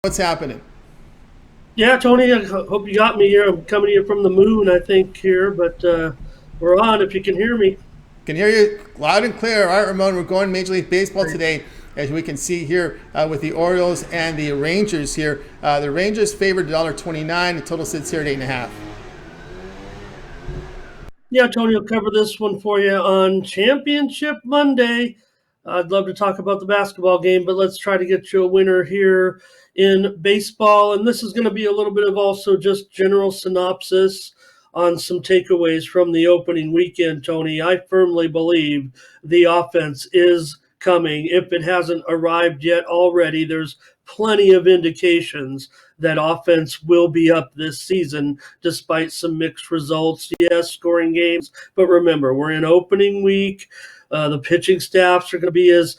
What's happening? Yeah, Tony, I hope you got me here. I'm coming to you from the moon, I think, here, but we're on if you can hear me. Can hear you loud and clear. All right, Ramon, we're going Major League Baseball today, as we can see here with the Orioles and the Rangers here. The Rangers favored $1.29. The total sits here at 8.5. Yeah, Tony, I'll cover this one for you on Championship Monday. I'd love to talk about the basketball game, but let's try to get you a winner here in baseball. And this is going to be a little bit of also just general synopsis on some takeaways from the opening weekend, Tony. I firmly believe the offense is coming. If it hasn't arrived yet already, there's plenty of indications that offense will be up this season despite some mixed results. Yes, scoring games, but remember, we're in opening week. The pitching staffs are going to be as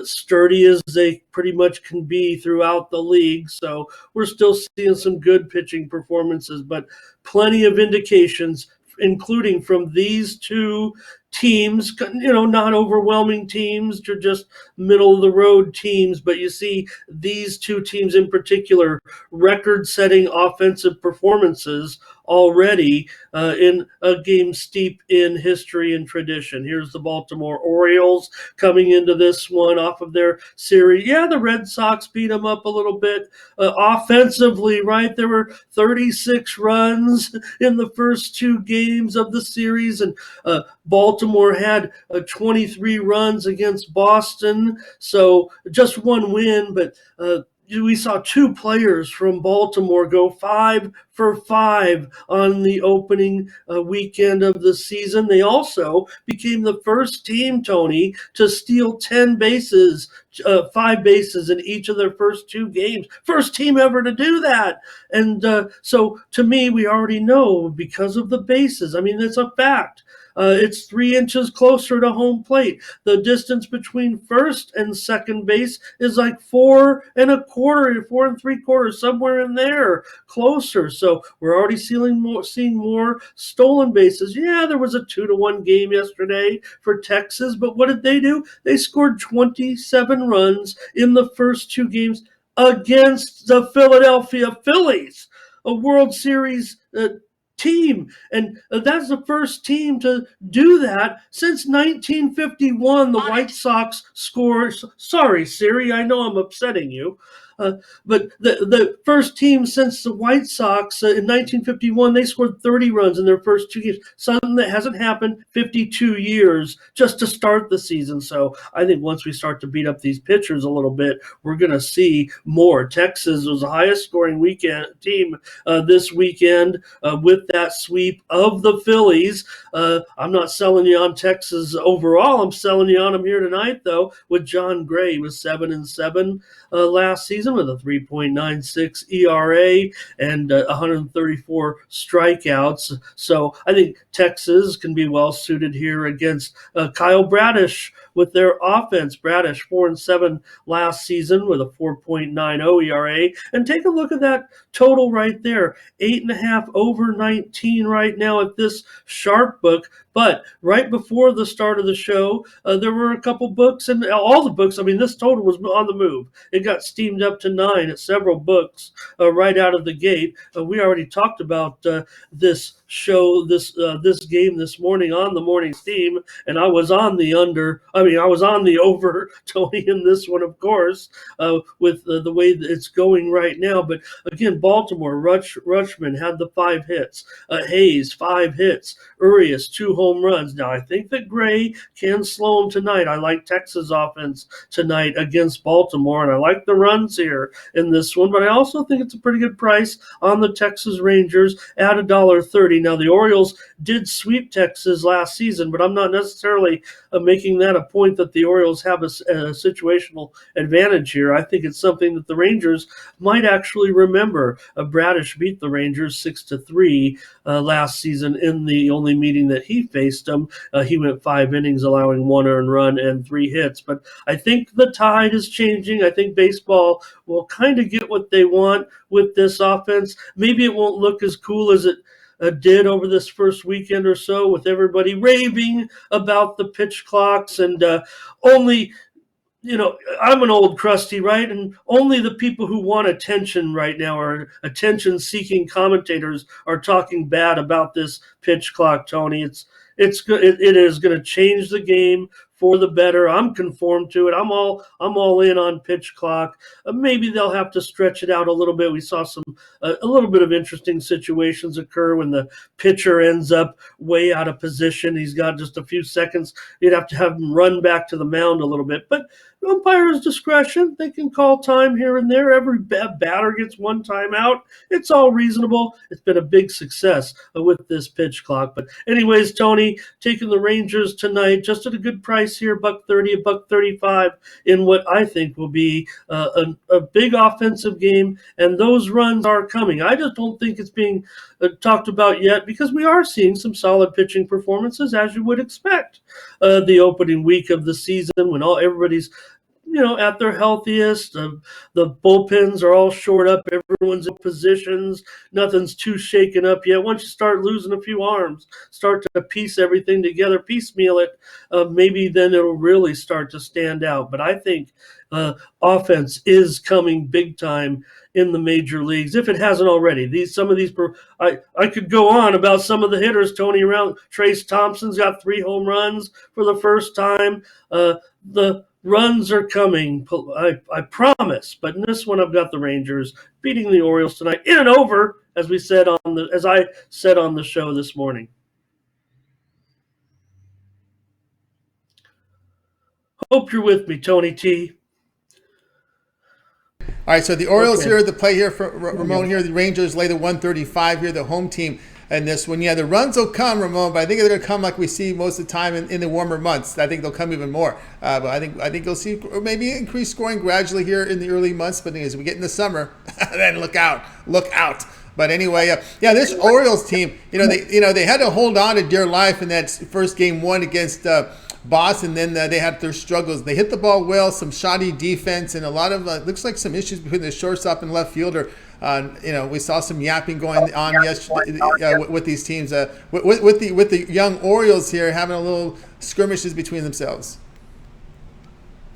sturdy as they pretty much can be throughout the league. So we're still seeing some good pitching performances, but plenty of indications, including from these two teams, not overwhelming teams, they're just middle of the road teams, but you see these two teams in particular record setting offensive performances already in a game steep in history and tradition. Here's the Baltimore Orioles coming into this one off of their series. Yeah, the Red Sox beat them up a little bit offensively, right? There were 36 runs in the first two games of the series, and Baltimore had 23 runs against Boston, so just one win, but we saw two players from Baltimore go 5 for 5 on the opening weekend of the season. They also became the first team, Tony, to steal 10 bases, 5 bases in each of their first two games. First team ever to do that. And so to me, we already know because of the bases. I mean, it's a fact. It's 3 inches closer to home plate. The distance between first and second base is like 4 and 1/4, 4 and 3/4, somewhere in there, closer. So we're already seeing more stolen bases. Yeah, there was a 2-1 game yesterday for Texas, but what did they do? They scored 27 runs in the first two games against the Philadelphia Phillies, a World Series team. And that's the first team to do that since 1951. The White Sox scores. Sorry, Siri, I know I'm upsetting you. But the first team since the White Sox in 1951, they scored 30 runs in their first two games. Something that hasn't happened 52 years just to start the season. So I think once we start to beat up these pitchers a little bit, we're going to see more. Texas was the highest scoring weekend team this weekend with that sweep of the Phillies. I'm not selling you on Texas overall. I'm selling you on them here tonight, though, with John Gray. He was 7-7 last season with a 3.96 ERA and 134 strikeouts. So I think Texas can be well suited here against Kyle Bradish with their offense. Bradish 4-7 last season with a 4.90 ERA. And take a look at that total right there. 8.5 over 19 right now at this sharp book. But right before the start of the show, there were a couple books, and all the books, I mean, this total was on the move. It got steamed up to 9 at several books right out of the gate. We already talked about this show, this game this morning on the morning steam, and I was on the under. I mean, I was on the over, Tony, in this one, of course, with the way that it's going right now. But again, Baltimore, Rutschman had the 5 hits. Hayes, 5 hits. Urias, 2 home runs. Now, I think that Gray can slow him tonight. I like Texas offense tonight against Baltimore, and I like the runs here in this one, but I also think it's a pretty good price on the Texas Rangers at $1.30. Now, the Orioles did sweep Texas last season, but I'm not necessarily making that a point that the Orioles have a situational advantage here. I think it's something that the Rangers might actually remember. Bradish beat the Rangers 6-3 last season in the only meeting that he faced them. He went 5 innings, allowing 1 earned run and 3 hits. But I think the tide is changing. I think baseball will kind of get what they want with this offense. Maybe it won't look as cool as it did over this first weekend or so, with everybody raving about the pitch clocks and only I'm an old crusty, right? And only the people who want attention right now, or attention-seeking commentators, are talking bad about this pitch clock, Tony. It is going to change the game for the better. I'm conformed to it. I'm all in on pitch clock. Maybe they'll have to stretch it out a little bit. We saw a little bit of interesting situations occur when the pitcher ends up way out of position. He's got just a few seconds. You'd have to have him run back to the mound a little bit, but umpire's discretion. They can call time here and there. Every batter gets one time out. It's all reasonable. It's been a big success with this pitch clock. But anyways, Tony, taking the Rangers tonight, just at a good price here, $1.30, $1.35, in what I think will be a big offensive game. And those runs are coming. I just don't think it's being talked about yet, because we are seeing some solid pitching performances, as you would expect. The opening week of the season, when everybody's at their healthiest. The bullpens are all shored up. Everyone's in positions. Nothing's too shaken up yet. Once you start losing a few arms, start to piece everything together, piecemeal it, maybe then it'll really start to stand out. But I think offense is coming big time in the major leagues, if it hasn't already. I could go on about some of the hitters, Tony, around. Trace Thompson's got 3 home runs for the first time. The runs are coming, I promise. But in this one, I've got the Rangers beating the Orioles tonight in and over, as I said on the show this morning. Hope you're with me, Tony T. All right, so the Orioles here, the play here for Ramon here. The Rangers lay the 135 here, the home team in this one. Yeah, the runs will come, Ramon, but I think they're going to come like we see most of the time in the warmer months. I think they'll come even more. But I think you'll see maybe increased scoring gradually here in the early months. But as we get in the summer, then look out. But anyway, this Orioles team, they had to hold on to dear life in that first game 1 against Boston. Then they had their struggles. They hit the ball well, some shoddy defense, and a lot of looks like some issues between the shortstop and left fielder. We saw some yapping going on yesterday with these teams. With the young Orioles here having a little skirmishes between themselves.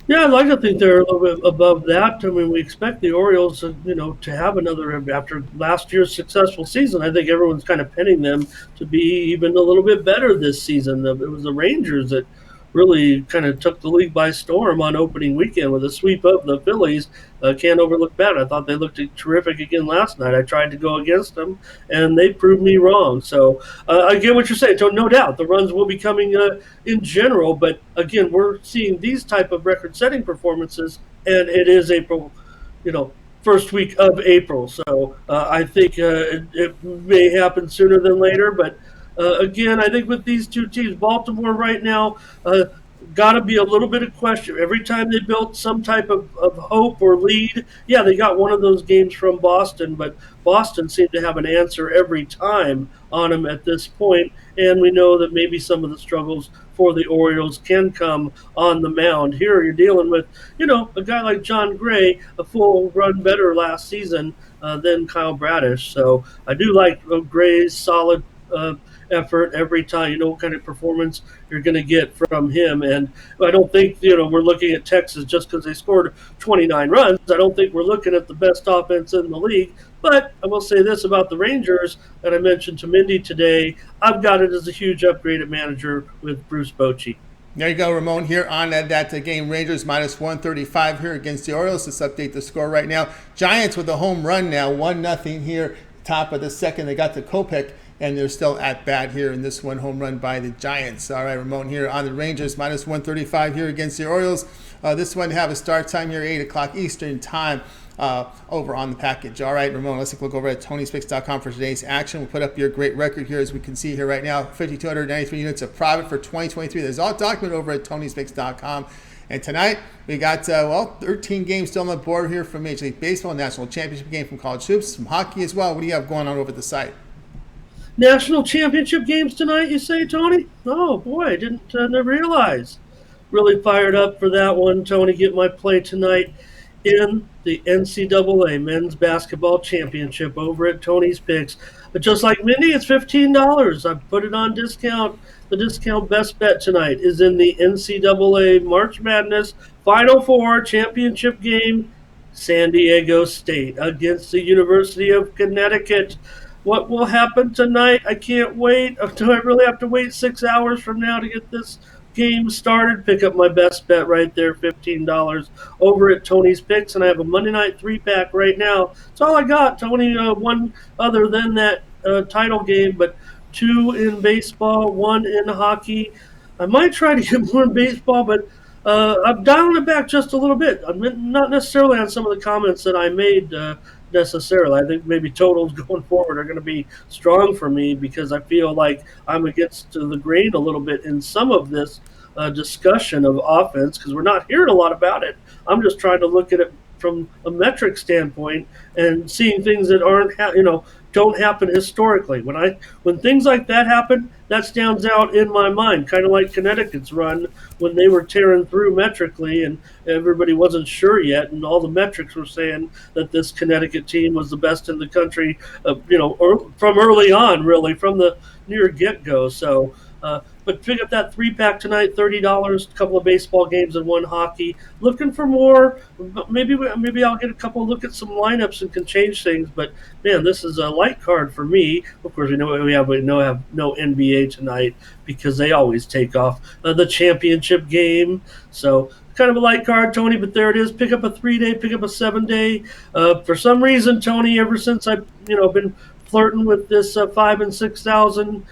Yeah, I'd like to think they're a little bit above that. I mean, we expect the Orioles, to have another, after last year's successful season. I think everyone's kind of pinning them to be even a little bit better this season. It was the Rangers that really kind of took the league by storm on opening weekend with a sweep of the Phillies. Can't overlook that. I thought they looked terrific again last night. I tried to go against them, and they proved me wrong. So I get what you're saying. So no doubt the runs will be coming in general. But again, we're seeing these type of record-setting performances, and it is April, first week of April. So I think it may happen sooner than later. But again, I think with these two teams, Baltimore right now, got to be a little bit of question. Every time they built some type of hope or lead, they got one of those games from Boston, but Boston seemed to have an answer every time on them at this point, and we know that maybe some of the struggles for the Orioles can come on the mound. Here you're dealing with, a guy like John Gray, a full run better last season than Kyle Bradish. So I do like Gray's solid effort every time. What kind of performance you're going to get from him. And I don't think, we're looking at Texas just because they scored 29 runs. I don't think we're looking at the best offense in the league. But I will say this about the Rangers, that I mentioned to Mindy today. I've got it as a huge upgrade at manager with Bruce Bochy. There you go, Ramon, here on that game. Rangers minus 135 here against the Orioles. Let's update the score right now. Giants with a home run now, 1-0 here, top of the second. They got the Kopech, and they're still at bat here in this one home run by the Giants. All right, Ramon here on the Rangers, minus 135 here against the Orioles. This one have a start time here, 8 o'clock Eastern time over on the package. All right, Ramon, let's look over at TonySpicks.com for today's action. We'll put up your great record here, as we can see here right now, 5,293 units of profit for 2023. There's all documented over at TonySpicks.com. And tonight, we got, 13 games still on the board here from Major League Baseball, National Championship game from college hoops, some hockey as well. What do you have going on over at the site? National championship games tonight, you say, Tony? Oh, boy, I didn't realize. Really fired up for that one, Tony. Get my play tonight in the NCAA Men's Basketball Championship over at Tony's Picks. But just like Mindy, it's $15. I've put it on discount. The discount best bet tonight is in the NCAA March Madness Final Four championship game, San Diego State against the University of Connecticut. What will happen tonight? I can't wait. Do I really have to wait 6 hours from now to get this game started? Pick up my best bet right there, $15 over at Tony's Picks, and I have a Monday night 3-pack right now. That's all I got, Tony. One other than that title game, but 2 in baseball, 1 in hockey. I might try to get more in baseball, but I'm dialing it back just a little bit. I'm not necessarily on some of the comments that I made necessarily. I think maybe totals going forward are going to be strong for me because I feel like I'm against the grain a little bit in some of this discussion of offense because we're not hearing a lot about it. I'm just trying to look at it from a metric standpoint and seeing things that aren't don't happen historically. When things like that happen, that stands out in my mind, kind of like Connecticut's run when they were tearing through metrically and everybody wasn't sure yet, and all the metrics were saying that this Connecticut team was the best in the country, from early on, really, from the near get-go. So, but pick up that 3-pack tonight, $30, a couple of baseball games and 1 hockey. Looking for more. Maybe I'll get a couple look at some lineups and can change things. But man, this is a light card for me. Of course, we have no NBA tonight because they always take off the championship game. So kind of a light card, Tony. But there it is. Pick up a 3-day, pick up a 7-day. For some reason, Tony, ever since I've been flirting with this 5,000 and 6,000.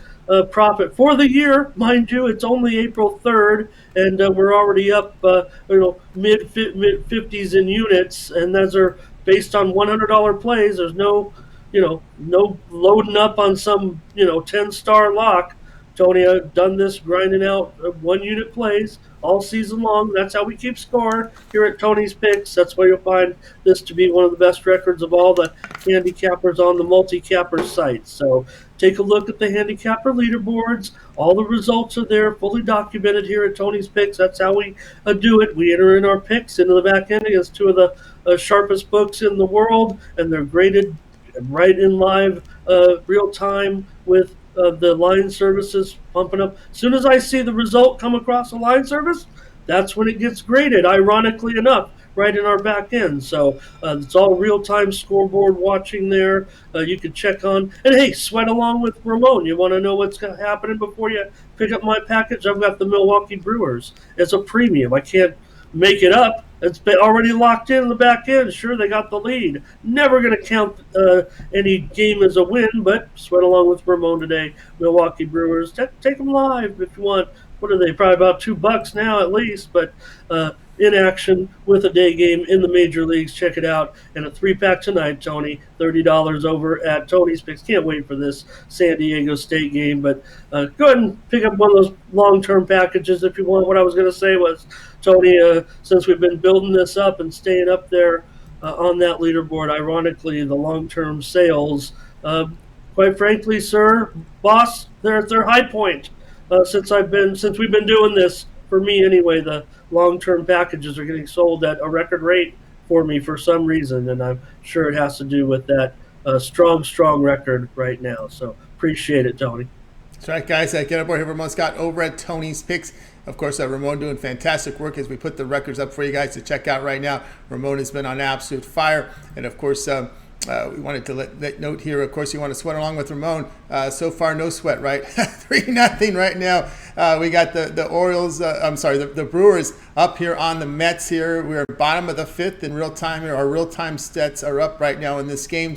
Profit for the year, mind you. It's only April 3rd, and we're already up, mid 50s in units, and those are based on $100 plays. There's no loading up on some 10-star lock. Tony, I've done this grinding out 1-unit plays all season long. That's how we keep score here at Tony's Picks. That's why you'll find this to be one of the best records of all the handicappers on the multi-capper site. So take a look at the handicapper leaderboards. All the results are there, fully documented here at Tony's Picks. That's how we do it. We enter in our picks into the back end against 2 of the sharpest books in the world, and they're graded right in live, real time with the line services pumping up. As soon as I see the result come across the line service, that's when it gets graded, ironically enough, right in our back end. So it's all real-time scoreboard watching there. You can check on. And, hey, sweat along with Ramon. You want to know what's happening before you pick up my package? I've got the Milwaukee Brewers. It's a premium. I can't make it up. It's been already locked in the back end. Sure, they got the lead. Never going to count any game as a win, but sweat along with Ramon today. Milwaukee Brewers. Take them live if you want. What are they? Probably about $2 now at least, but in action with a day game in the major leagues. Check it out. And a 3-pack tonight, Tony. $30 over at Tony's Picks. Can't wait for this San Diego State game. But go ahead and pick up one of those long-term packages if you want. What I was going to say was, Tony, since we've been building this up and staying up there on that leaderboard, ironically, the long-term sales, quite frankly, sir, boss, they're at their high point since we've been doing this. For me, anyway, the long-term packages are getting sold at a record rate for me for some reason, and I'm sure it has to do with that strong record right now. So appreciate it, Tony. That's right, guys. Get aboard here. Ramon Scott over at Tony's Picks. Of course, Ramon doing fantastic work as we put the records up for you guys to check out right now. Ramon has been on absolute fire. And, of course, we wanted to let note here, of course, you want to sweat along with Ramon. So far, no sweat, right? 3-0 right now. We got the Orioles, the Brewers up here on the Mets here. We're bottom of the 5th in real time here. Our real-time stats are up right now in this game.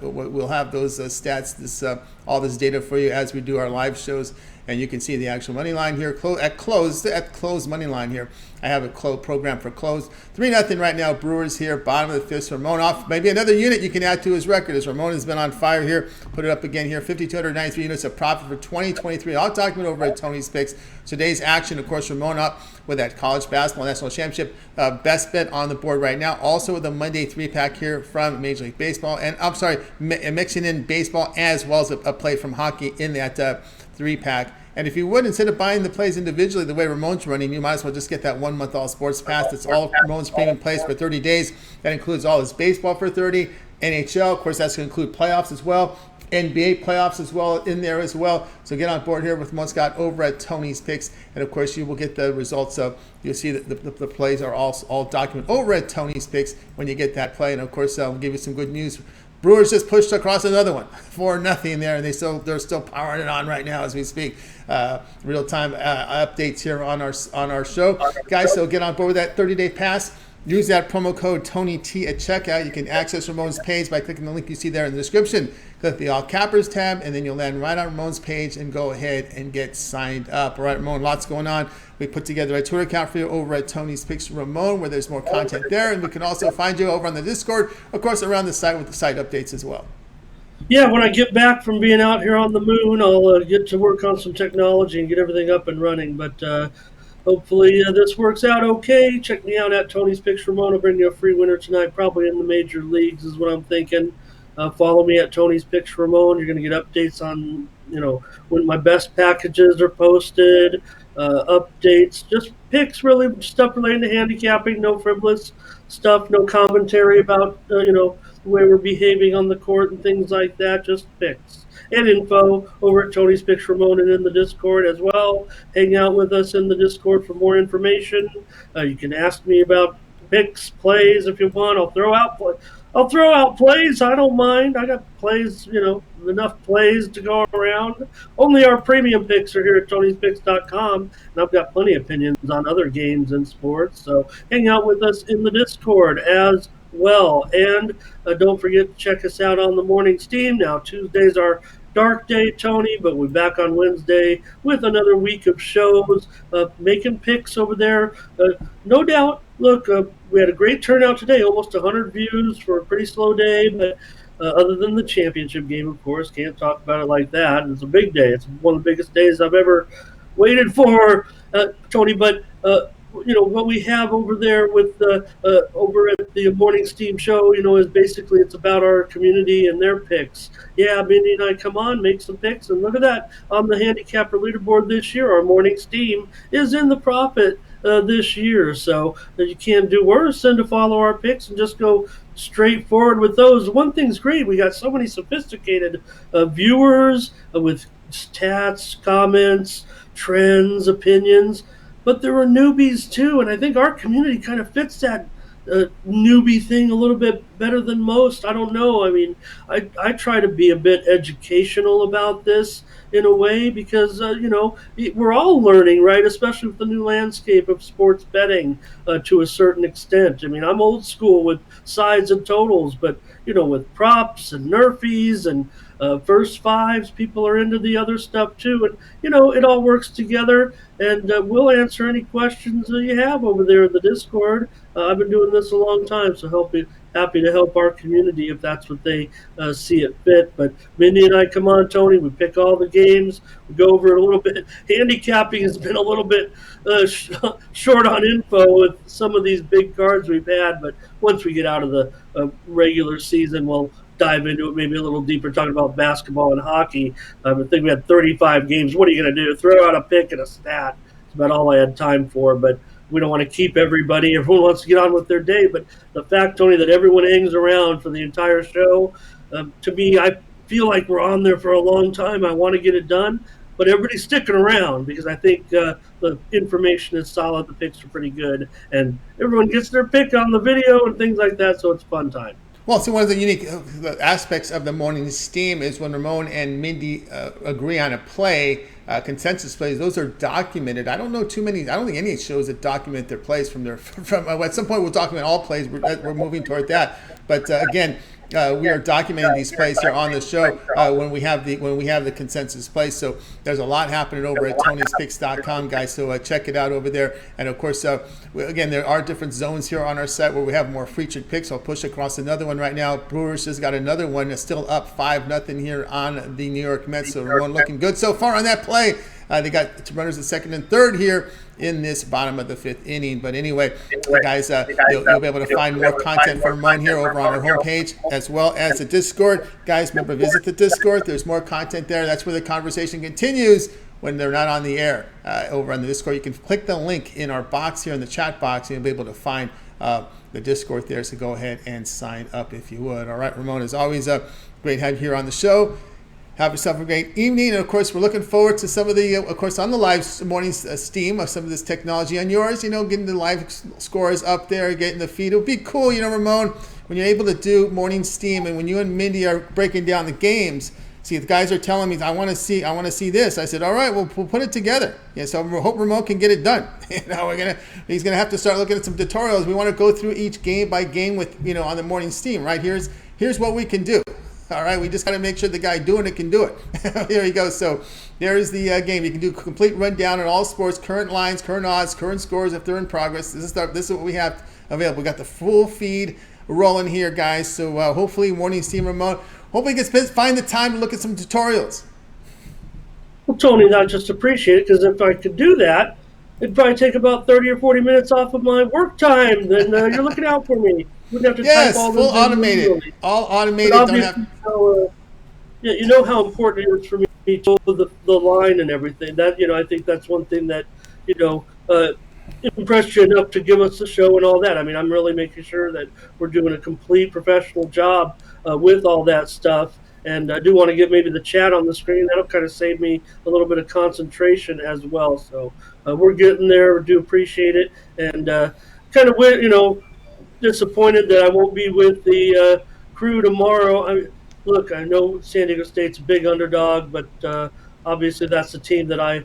We'll have those stats, all this data for you as we do our live shows. And you can see the actual money line here at close money line here. I have a program for close. 3-0 right now. Brewers here, bottom of the 5th. Ramon off. Maybe another unit you can add to his record as Ramon has been on fire here. Put it up again here. 5,293 units of profit for 2023. I'll talk about over at Tony's Picks. Today's action, of course, Ramon up with that college basketball national championship best bet on the board right now. Also with the Monday 3-pack here from Major League Baseball. And I'm sorry, mixing in baseball as well as a play from hockey in that 3-pack. And if you would, instead of buying the plays individually the way Ramon's running, you might as well just get that 1-month all sports pass. That's all Ramon's premium plays for 30 days. That includes all his baseball for 30, NHL. Of course, that's going to include playoffs as well. NBA playoffs as well in there as well. So get on board here with Ramon Scott over at Tony's Picks, and of course you will get the results of. You'll see that the plays are all documented over at Tony's Picks when you get that play, and of course we'll give you some good news. Brewers just pushed across another one, 4-0 there, and they're still powering it on right now as we speak. Real time updates here on our show, guys. So get on board with that 30-day pass. Use that promo code TonyT at checkout. You can access Ramon's page by clicking the link you see there in the description. Click the All Cappers tab, and then you'll land right on Ramon's page and go ahead and get signed up. All right, Ramon, lots going on. We put together a Twitter account for you over at Tony's Picks Ramon, where there's more content there, and we can also find you over on the Discord, of course, around the site with the site updates as well. Yeah, when I get back from being out here on the moon, I'll get to work on some technology and get everything up and running. But hopefully this works out okay. Check me out at Tony's Picks Ramon. I'll bring you a free winner tonight, probably in the major leagues is what I'm thinking. Follow me at Tony's Picks Ramon. You're going to get updates on, when my best packages are posted, updates, just picks, really stuff related to handicapping, no frivolous stuff, no commentary about, the way we're behaving on the court and things like that, just picks. And info over at Tony's Picks Ramon and in the Discord as well. Hang out with us in the Discord for more information. You can ask me about picks, plays if you want. I'll throw out plays. I don't mind. I got plays, enough plays to go around. Only our premium picks are here at Tony'sPicks.com, and I've got plenty of opinions on other games and sports. So hang out with us in the Discord as well. And don't forget to check us out on the morning steam. Now, Tuesday's our dark day, Tony, but we're back on Wednesday with another week of shows, making picks over there. No doubt, look, we had a great turnout today, almost 100 views for a pretty slow day, but other than the championship game, of course, can't talk about it like that. It's a big day. It's one of the biggest days I've ever waited for, Tony, but what we have over there with over at the Morning Steam Show, is basically it's about our community and their picks. Yeah, Mindy and I come on, make some picks, and look at that. On the handicapper leaderboard this year, our Morning Steam is in the profit this year. So you can't do worse than to follow our picks and just go straight forward with those. One thing's great. We got so many sophisticated viewers with stats, comments, trends, opinions. But there are newbies too, and I think our community kind of fits that newbie thing a little bit better than most. I don't know. I mean, I try to be a bit educational about this in a way because, we're all learning, right? Especially with the new landscape of sports betting to a certain extent. I mean, I'm old school with sides and totals, but, with props and nerfies and first fives, people are into the other stuff too. And, it all works together. And we'll answer any questions that you have over there in the Discord. I've been doing this a long time, so happy to help our community if that's what they see it fit. But Mindy and I come on, Tony. We pick all the games. We go over it a little bit. Handicapping has been a little bit short on info with some of these big cards we've had. But once we get out of the regular season, we'll dive into it maybe a little deeper, talking about basketball and hockey. I think we had 35 games. What are you going to do? Throw out a pick and a stat. It's about all I had time for, but we don't want to keep everybody. Everyone wants to get on with their day, but the fact, Tony, that everyone hangs around for the entire show, to me, I feel like we're on there for a long time. I want to get it done, but everybody's sticking around because I think the information is solid, the picks are pretty good, and everyone gets their pick on the video and things like that, so it's fun time. Well, so one of the unique aspects of the morning steam is when Ramon and Mindy agree on a play, consensus plays. Those are documented. I don't know too many. I don't think any shows that document their plays from at some point we'll document all plays. We're moving toward that. But again, we are documenting these plays here on the show when we have the consensus plays. So there's a lot happening over at Tony'sPicks.com, guys. So check it out over there. And of course, again, there are different zones here on our site where we have more featured picks. I'll push across another one right now. Brewers just got another one. It's still up 5-0 here on the New York Mets. So everyone looking good so far on that play. They got runners at second and third here in this bottom of the fifth inning. But anyway, guys, you'll be able to find more content from Ramon here over on our homepage as well as the Discord. Guys, remember, visit the Discord. There's more content there. That's where the conversation continues when they're not on the air. Over on the Discord, you can click the link in our box here in the chat box, and you'll be able to find the Discord there. So go ahead and sign up if you would. All right, Ramon, as always, great to have you here on the show. Have yourself a great evening. And of course, we're looking forward to some of the, of course, on the live morning steam of some of this technology on yours, getting the live scores up there, getting the feed. It would be cool, Ramon, when you're able to do morning steam and when you and Mindy are breaking down the games. See, the guys are telling me, I want to see this. I said, all right, we'll put it together. Yeah, so I hope Ramon can get it done. He's gonna have to start looking at some tutorials. We want to go through each game by game with, on the morning steam, right? Here's what we can do. All right, we just got to make sure the guy doing it can do it. Here you go. So there is the game. You can do a complete rundown on all sports, current lines, current odds, current scores if they're in progress. This is what we have available. We got the full feed rolling here, guys. So hopefully, morning steam Ramon. Hopefully, you can find the time to look at some tutorials. Well, Tony, I just appreciate it because if I could do that, it'd probably take about 30 or 40 minutes off of my work time. Then you're looking out for me. Wouldn't have to type all full automated. Manually. All automated. Don't have... you know how important it is for me to know the line and everything. That I think that's one thing that impressed you enough to give us the show and all that. I mean, I'm really making sure that we're doing a complete professional job with all that stuff. And I do want to get maybe the chat on the screen. That'll kind of save me a little bit of concentration as well. So we're getting there. We do appreciate it. And kind of, disappointed that I won't be with the crew tomorrow. I know San Diego State's a big underdog, but obviously that's the team that I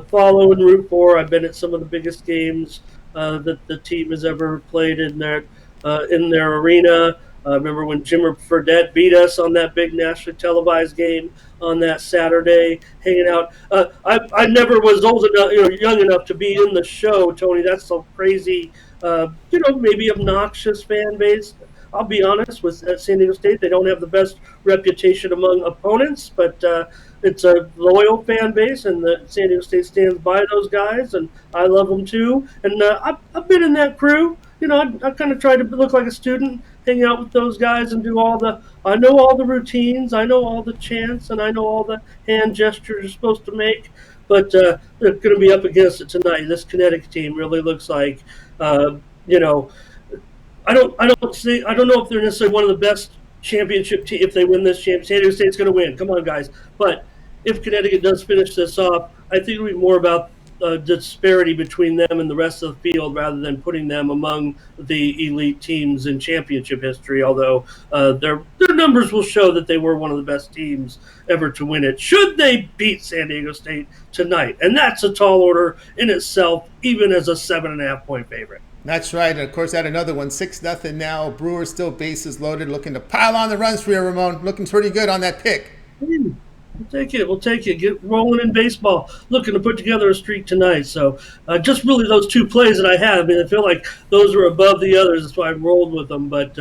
follow and root for. I've been at some of the biggest games that the team has ever played in their arena. I remember when Jimmer Fredette beat us on that big nationally televised game on that Saturday, hanging out. I never was old enough, young enough to be in the show, Tony. That's so crazy. Maybe obnoxious fan base. I'll be honest, with San Diego State, they don't have the best reputation among opponents, but it's a loyal fan base, and the San Diego State stands by those guys, and I love them too. And I've been in that crew. I kind of tried to look like a student, hang out with those guys and do I know all the routines, I know all the chants, and I know all the hand gestures you're supposed to make, but they're going to be up against it tonight. This Connecticut team really looks like, I don't know if they're necessarily one of the best championship teams. If they win this championship, San Diego State's going to win. Come on, guys. But if Connecticut does finish this off, I think it'll be more about disparity between them and the rest of the field rather than putting them among the elite teams in championship history, although their numbers will show that they were one of the best teams ever to win it, should they beat San Diego State tonight. And that's a tall order in itself, even as a 7.5-point favorite. That's right. And of course, add another one, 6-0 now. Brewers still bases loaded, looking to pile on the runs for you, Ramon. Looking pretty good on that pick. We'll take it. Get rolling in baseball. Looking to put together a streak tonight. So just really those two plays that I have. I mean, I feel like those are above the others. That's why I rolled with them. But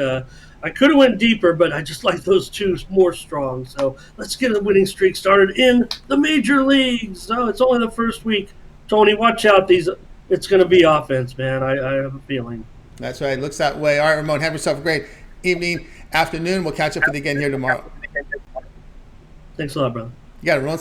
I could have went deeper, but I just like those two more strong. So let's get a winning streak started in the major leagues. So it's only the first week. Tony, watch out. It's going to be offense, man. I have a feeling. That's right. It looks that way. All right, Ramon, have yourself a great evening, afternoon. We'll catch up with you again here tomorrow. Thanks a lot, brother. You got it, Ramon.